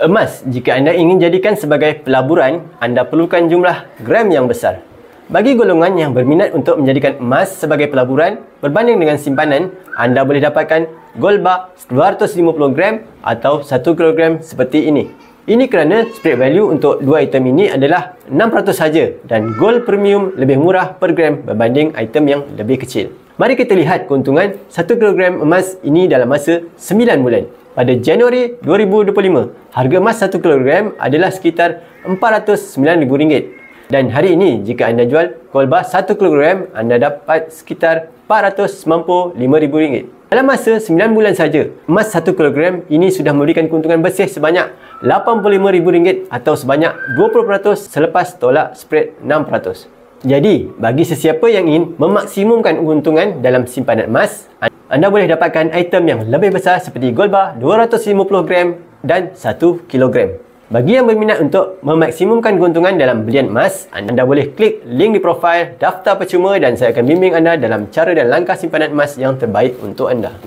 Emas, jika anda ingin jadikan sebagai pelaburan, anda perlukan jumlah gram yang besar. Bagi golongan yang berminat untuk menjadikan emas sebagai pelaburan, berbanding dengan simpanan, anda boleh dapatkan gold bar 250 gram atau 1 kilogram seperti ini. Ini kerana spread value untuk dua item ini adalah 6% saja dan gold premium lebih murah per gram berbanding item yang lebih kecil. Mari kita lihat keuntungan 1 kilogram emas ini dalam masa 9 bulan. Pada Januari 2025, harga emas 1 kilogram adalah sekitar RM409,000. Dan hari ini, jika anda jual gold bar 1 kilogram, anda dapat sekitar RM495,000. Dalam masa 9 bulan saja, emas 1 kilogram ini sudah memberikan keuntungan bersih sebanyak RM85,000 atau sebanyak 20% selepas tolak spread 6%. Jadi, bagi sesiapa yang ingin memaksimumkan keuntungan dalam simpanan emas, anda boleh dapatkan item yang lebih besar seperti gold bar 250 gram dan 1 kilogram. Bagi yang berminat untuk memaksimumkan keuntungan dalam belian emas, anda boleh klik link di profil daftar percuma dan saya akan bimbing anda dalam cara dan langkah simpanan emas yang terbaik untuk anda.